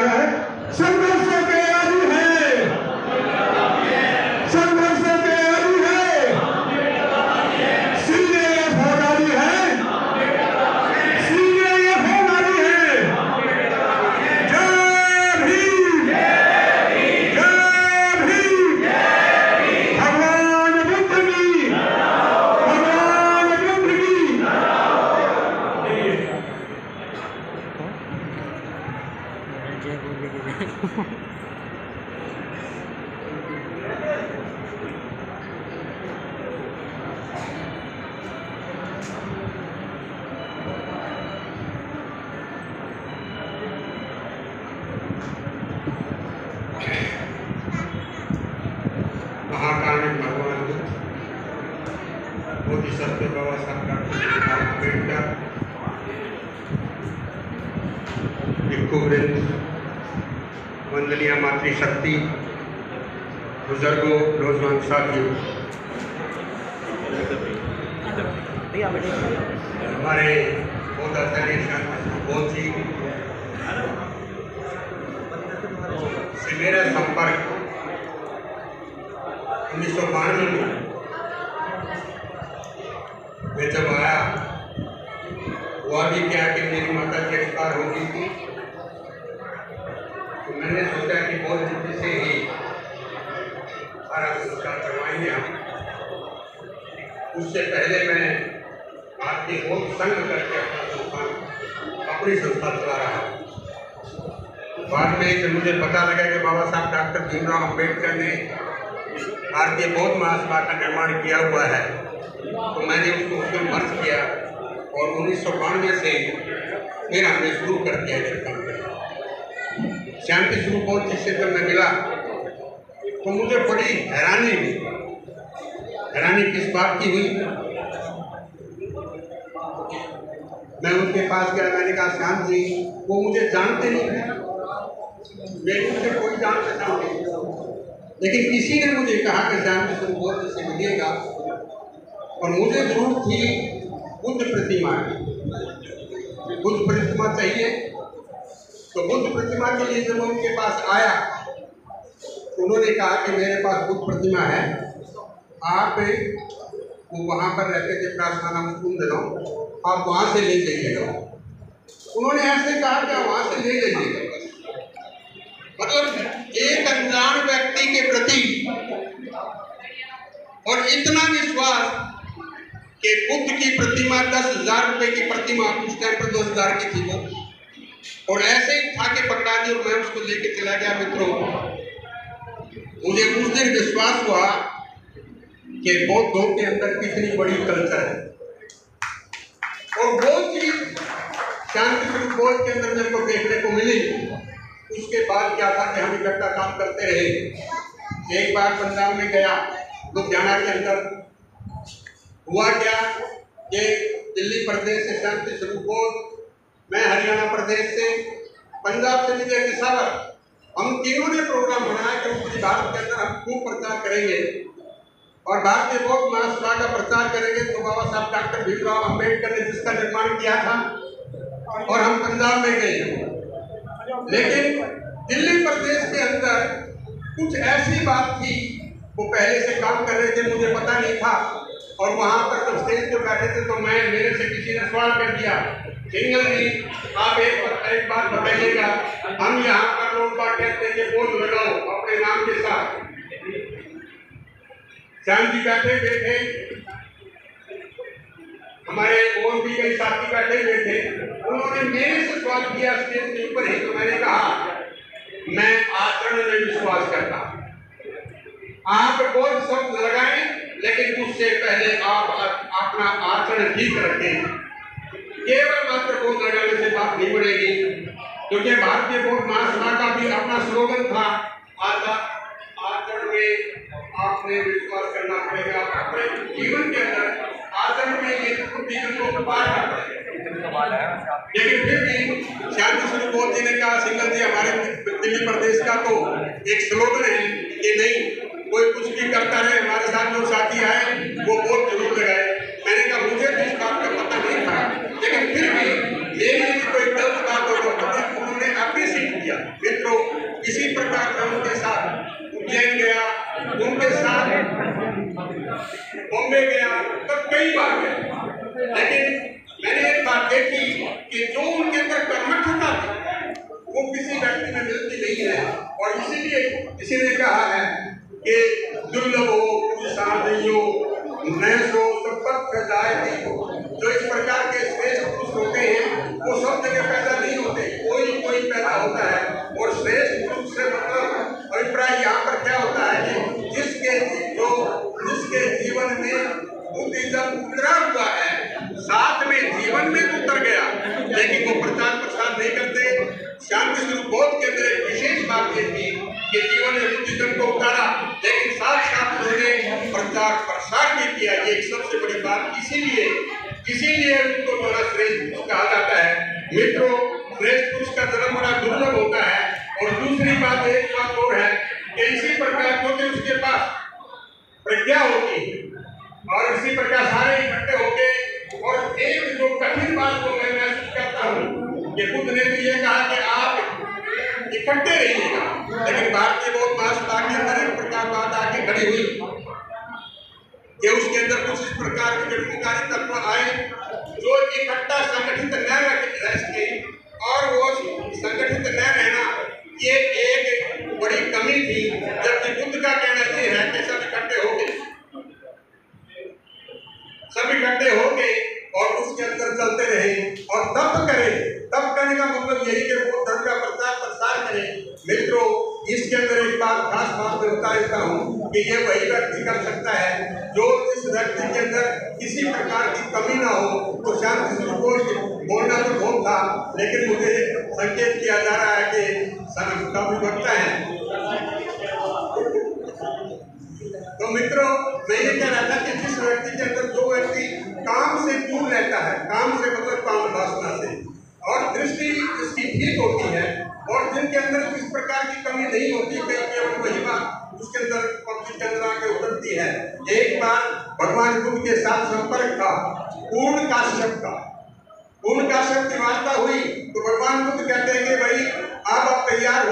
है, संघर्षों के आदि है, संघर्षों के आदि है, सीने ये फौलादी है, सीने ये फौलादी है। जय भीम, जय भीम, भगवान बुद्ध की, भगवान बुद्ध की। महाकारुणिक भगवान बुद्ध, बोधिसत्व बाबा साहब डॉक्टर अम्बेडकर, भिक्षु वृंद, वंदनीय मातृशक्ति, बुजुर्गों, नौजवान साथियों, हमारे बहुत आदरणीय बोध जी से मेरा संपर्क 1992 में मैं जब आया, हुआ भी क्या कि मेरी माता की एक्सपायर हो गई थी, तो मैंने सोचा कि बहुत जल्दी से ही सारा संस्कार करवाएंगे हम। उससे पहले मैं आपकी बहुत संग करके अपनी संस्था चला रहा हूँ। बाद में जब मुझे पता लगा कि बाबा साहब डॉक्टर भीमराव अम्बेडकर ने भारतीय बौद्ध महासभा का निर्माण किया हुआ है, तो मैंने उसको उसमें मर्ज किया और 1992 से फिर हमने शुरू कर दिया इस काम को। शांति स्वरूप बौद्ध जी से जब मैं मिला तो मुझे बड़ी हैरानी हुई। हैरानी किस बात की हुई? मैं उनके पास गया, मैंने कहा श्याम जी, वो मुझे जानते नहीं थे, मुझे कोई जानता नहीं, लेकिन किसी ने मुझे कहा कि श्याम जी तुम बौद्ध से मिलिएगा, और मुझे जरूरत थी बुद्ध प्रतिमा की। बुद्ध प्रतिमा चाहिए, तो बुद्ध प्रतिमा के लिए जब मैं उनके पास आया तो उन्होंने कहा कि मेरे पास बुद्ध प्रतिमा है, आप वो वहाँ पर रहते थे प्रार्थना कुंद, आप वहाँ से ले जाइएगा। उन्होंने ऐसे कहा कि आप वहाँ से ले जाइएगा। मतलब एक अनजान व्यक्ति के प्रति और इतना विश्वास कि बुद्ध की प्रतिमा 10,000 रुपए की प्रतिमा, उस टाइम पर 2,000 की थी वो, और ऐसे ही उठा के पकड़ा दी और मैं उसको लेके चला गया। मित्रों, मुझे उस दिन विश्वास हुआ कि बौद्धों के अंदर कितनी बड़ी कल्चर है, और वो चीज शांति स्वरूप बौद्ध के अंदर मेरे को देखने को मिली। उसके बाद क्या था कि हम इकट्ठा काम करते रहे। एक बार पंजाब में गया, लुधियाना के अंदर हुआ क्या कि दिल्ली प्रदेश से शांति स्वरूप बौद्ध, मैं हरियाणा प्रदेश से, पंजाब से विजय किसावर, हम तीनों ने प्रोग्राम बनाया कि उत्तरी भारत के अंदर हम खूब प्रचार करेंगे और भारतीय बौद्ध महासभा का प्रचार करेंगे। तो बाबा साहब डॉक्टर भीमराव अम्बेडकर ने जिसका निर्माण किया था, और हम पंजाब में गए। लेकिन दिल्ली प्रदेश के अंदर कुछ ऐसी बात थी, वो पहले से काम कर रहे थे, मुझे पता नहीं था। और वहाँ पर जब स्टेज पे बैठे थे तो मेरे से किसी ने सवाल कर दिया, सिंगल जी आप एक बात बताइएगा, हम यहाँ पर लोग बात कहते हैं कि बोल लगाओ अपने नाम के साथ। श्याम जी बैठे, हमारे और भी कई साथी बैठे हुए थे, उन्होंने मेरे से सवाल किया स्टेज के ऊपर ही। तो मैंने कहा मैं आचरण में विश्वास करता हूँ, आप बहुत शब्द लगाएं, लेकिन उससे पहले आप अपना आचरण ठीक रखें। केवल मात्र बोध लगाने से बात नहीं बढ़ेगी, क्योंकि भारतीय बौद्ध महासभा का भी अपना स्लोगन था, आचरण में आपने विश्वास करना पड़ेगा। अपने जीवन के अंदर आचरण में ये जीवन को पार करना है। लेकिन फिर भी शांति स्वरूप बौद्ध जी ने कहा, सिंगल जी हमारे दिल्ली प्रदेश का तो एक स्लोगन है कि नहीं, कोई कुछ भी करता रहे, हमारे साथ जो साथी आए वो बोध जरूर लगाए। मैंने कहा मुझे भी इस बात का पता नहीं था, लेकिन फिर भी मेरे लिए कोई गलत बात हो तो उन्होंने अप्रिशिएट किया। इसी प्रकार मैं उनके साथ उज्जैन गया, उनके साथ बॉम्बे गया, तब कई बार गया, लेकिन मैंने एक बात देखी कि जो उनके अंदर कर्मठता थी वो किसी व्यक्ति में मिलती नहीं है। और इसीलिए किसी ने कहा है कि दुर्लभ हो साधियो नैसो संपत्त जाए थी। जो इस प्रकार के श्रेष्ठ पुरुष होते हैं वो सब जगह पैदा नहीं होते, कोई पैदा होता है। और श्रेष्ठ पुरुष से मतलब अभिप्राय यहाँ पर क्या होता है कि जिसके जीवन में बुद्धिज्म उतरा हुआ है, साथ में जीवन में उतर गया, लेकिन वो प्रचार प्रसार नहीं करते। शांति स्वरूप बौद्ध के अंदर एक विशेष बात ये थी कि जीवन में बुद्धिज्म को उतारा, लेकिन साथ साथ उन्होंने प्रचार प्रसार भी किया। ये एक सबसे बड़ी बात, इसीलिए उनको बड़ा श्रेष्ठ पुरुष कहा जाता है। मित्रों, श्रेष्ठ पुरुष का जन्म बड़ा दुर्लभ होता है। और दूसरी बात, एक बात और है कि इसी प्रकार क्योंकि उसके पास प्रज्ञा होती है और इसी प्रकार सारे इकट्ठे होके, और एक जो कठिन बात को मैं महसूस करता हूँ कि बुद्ध ने तो ये कहा कि आप इकट्ठे रहिएगा, लेकिन भारतीय बौद्ध महासभा के अंदर एक प्रकार बात आके खड़ी हुई कि उसके अंदर कुछ इस प्रकार के जड़कारी तत्व आए जो इकट्ठा संगठित न रह सके, और वो संगठित न रहना ये एक बड़ी कमी थी। जबकि बुद्ध का कहना ये है कि सब इकट्ठे होके और उसके अंदर चलते रहे और तप करें। तप करने का मतलब यही कि वो धर्म का प्रचार प्रसार करें। मित्रों, इसके अंदर एक बात खास बात मैं बता देता हूँ कि ये वही व्यक्ति कर सकता है जो इस व्यक्ति के अंदर किसी प्रकार की कमी ना हो। तो शांति स्वरूप बोलना तो बहुत था, लेकिन मुझे संकेत किया जा रहा है कि काफी बढ़ता है। तो मित्रों, मैं ये कह रहा था कि जिस व्यक्ति के अंदर, जो व्यक्ति काम से दूर रहता है, काम से मतलब काम वासना से, और दृष्टि जिसकी ठीक होती है, और जिनके अंदर किस प्रकार की कमी नहीं होती, कहीं केवल महिमा उसके अंदर पब्लिक के अंदर आके उतरती है। एक बार भगवान बुद्ध के साथ संपर्क था पूर्ण काश्यप का। पूर्ण काश्यप की वार्ता हुई तो भगवान बुद्ध कहते हैं कि भाई आप तैयार हो।